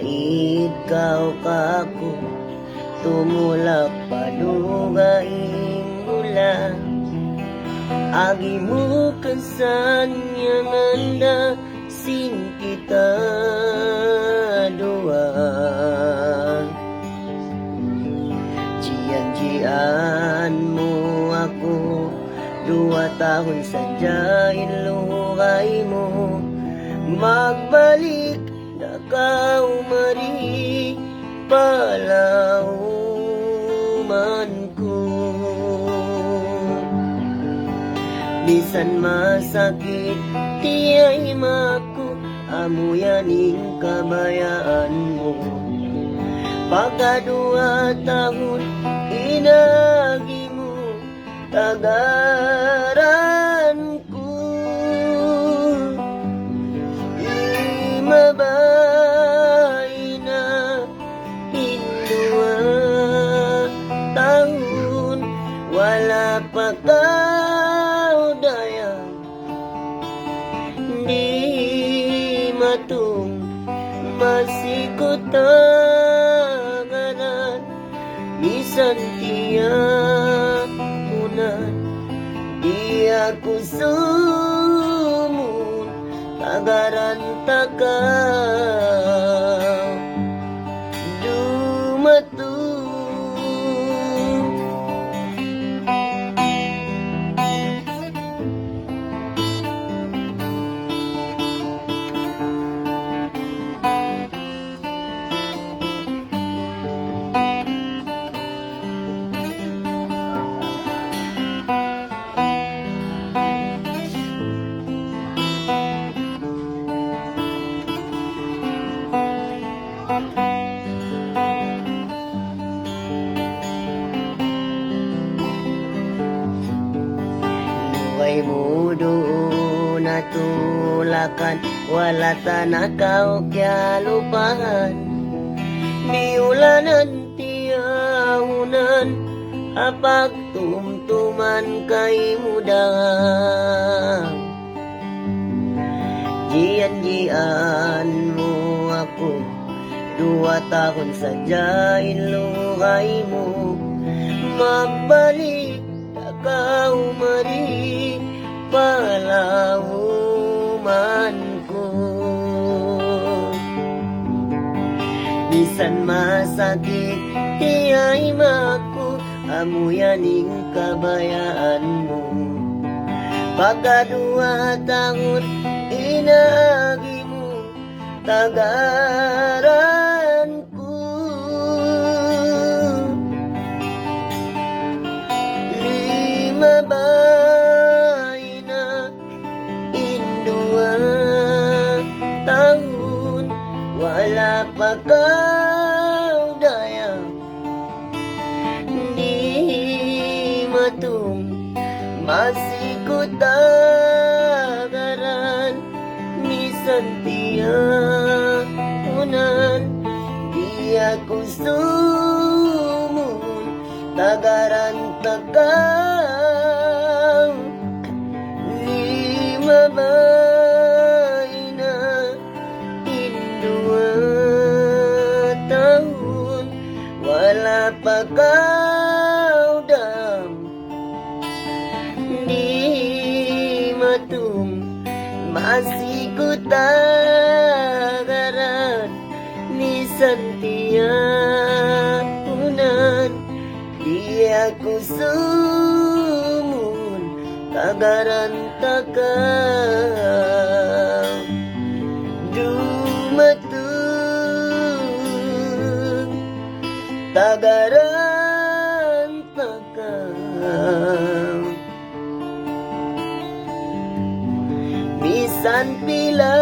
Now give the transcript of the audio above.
ikaw kako tumulak padugaing mula agi mo kasanyang anda sin kita dua jian mo ako 2 tahun saja iluhay mo magbalik na kaumari palauman ko bisan masakit tiyay mako amuyaning kabayaan mo pagka 2 tahun inagi mo tagaran ko mabay na 2 tahun wala pa kaudaya di matung masikutanganan bisan tiyakunan di ako sumun tagaran takaw dumatung Luway mudo na tulakan wala tanakaw kya lupahan biulanan tiyahunan apag tumtuman kay mudahan jian mo ako 2 tahun saja iluhay mo magbalik ka umari palauman ko bisan masakit tiyay mako amuyaning kabayaan mo pagka 2 tahun inagi mo tagaran ko mabay na 2 tahun wala pa kaudaya di matung masikutagaran misan tiyakunan di ako sumun tagaran takaw mabay na 2 tahun wala pa kaudam di matung masikutagaran misan tiyakunan di ako sumun tagaran takaw dumatung tagaran takaw bisan pila